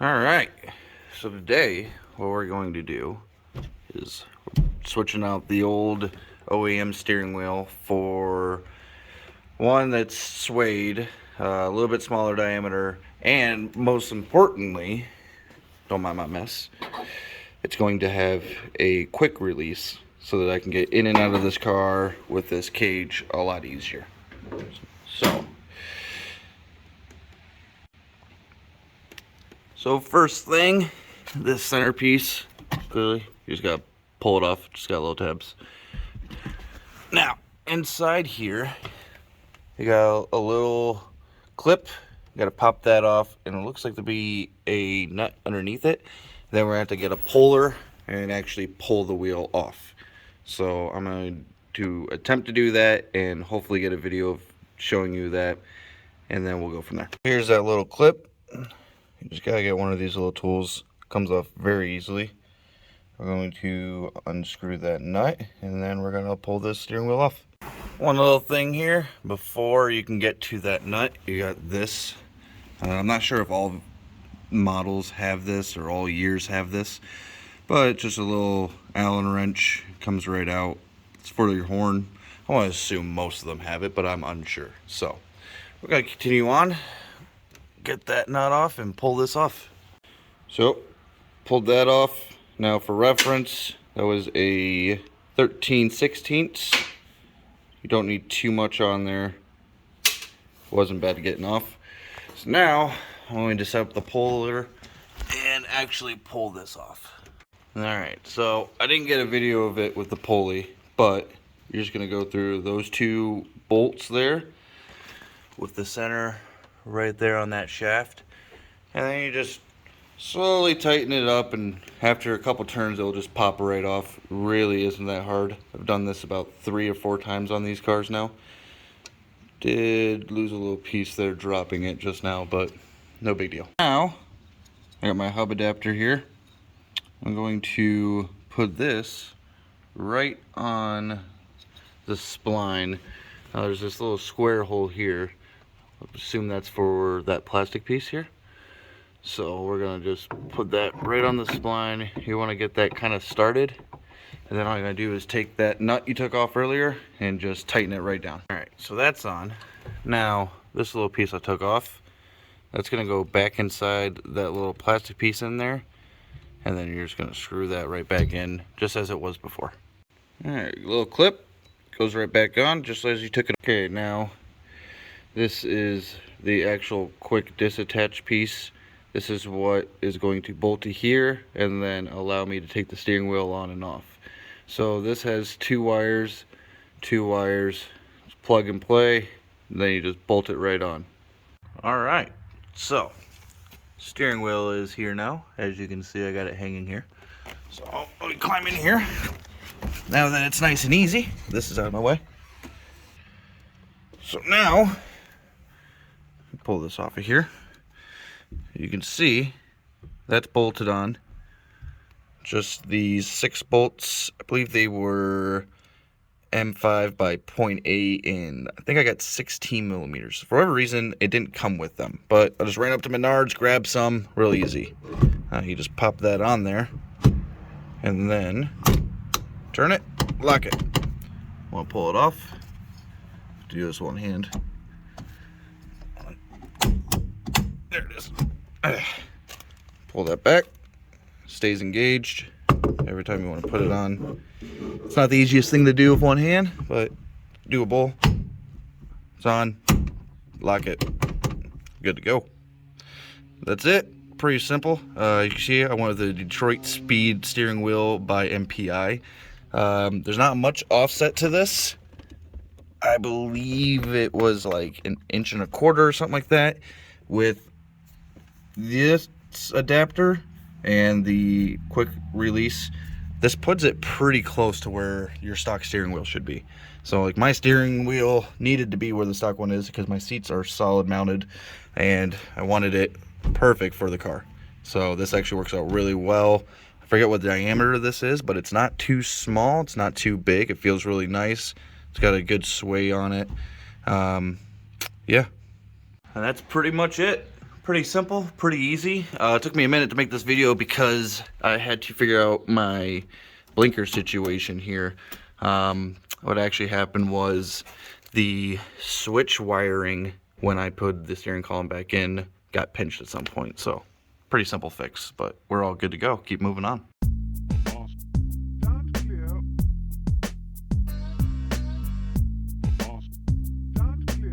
Alright, so today what we're going to do is switching out the old OEM steering wheel for one that's suede, a little bit smaller diameter, and most importantly, don't mind my mess, it's going to have a quick release so that I can get in and out of this car with this cage a lot easier. So first thing, this centerpiece, clearly, you just gotta pull it off, just got little tabs. Now, inside here, you got a little clip, you gotta pop that off, and it looks like there'll be a nut underneath it. Then we're gonna have to get a puller and actually pull the wheel off. So I'm going to attempt to do that and hopefully get a video of showing you that, and then we'll go from there. Here's that little clip. You just gotta get one of these little tools. It comes off very easily. We're going to unscrew that nut, and then we're gonna pull this steering wheel off. One little thing here, before you can get to that nut, you got this. I'm not sure if all models have this or all years have this, but it's just a little Allen wrench. It comes right out. It's for your horn. I want to assume most of them have it, but I'm unsure. So we're gonna continue on, get that nut off, and pull this off. So pulled that off. Now for reference, that was a 13/16. You don't need too much on there. Wasn't bad getting off. So now I'm going to set up the puller and actually pull this off. Alright, so I didn't get a video of it with the pulley, but you're just going to go through those two bolts there with the center right there on that shaft, and then you just slowly tighten it up, and after a couple turns it'll just pop right off. Really isn't that hard. I've done this about 3 or 4 times on these cars now. Did lose a little piece there dropping it just now, but no big deal. Now I got my hub adapter here. I'm going to put this right on the spline. Now there's this little square hole here. I assume that's for that plastic piece here. So we're gonna just put that right on the spline. You want to get that kind of started, and then all you're gonna do is take that nut you took off earlier and just tighten it right down. All right, so that's on. Now this little piece I took off, that's gonna go back inside that little plastic piece in there, and then you're just gonna screw that right back in just as it was before. All right, little clip goes right back on just as you took it. Okay, now this is the actual quick disattach piece. This is what is going to bolt to here and then allow me to take the steering wheel on and off. So this has two wires, it's plug and play, and then you just bolt it right on. Alright, so steering wheel is here now. As you can see, I got it hanging here. So let me climb in here. Now that it's nice and easy, this is out of my way. So now, pull this off of here. You can see that's bolted on. Just these 6 bolts. I believe they were M5 by 0.8, and I think I got 16 millimeters. For whatever reason, it didn't come with them, but I just ran up to Menards, grabbed some, real easy. You just pop that on there, and then turn it, lock it. Want to pull it off? Do this one hand. There it is. Pull that back. Stays engaged every time you want to put it on. It's not the easiest thing to do with one hand, but doable. It's on. Lock it. Good to go. That's it. Pretty simple. You can see I wanted the Detroit Speed steering wheel by MPI. There's not much offset to this. I believe it was like 1.25 inches or something like that. With this adapter and the quick release, this puts it pretty close to where your stock steering wheel should be. So like my steering wheel needed to be where the stock one is because my seats are solid mounted, and I wanted it perfect for the car. So this actually works out really well. I forget what the diameter of this is, but it's not too small, it's not too big. It feels really nice. It's got a good sway on it. Yeah, and that's pretty much it. Pretty simple, pretty easy. It took me a minute to make this video because I had to figure out my blinker situation here. What actually happened was the switch wiring when I put the steering column back in got pinched at some point. So pretty simple fix, but we're all good to go. Keep moving on.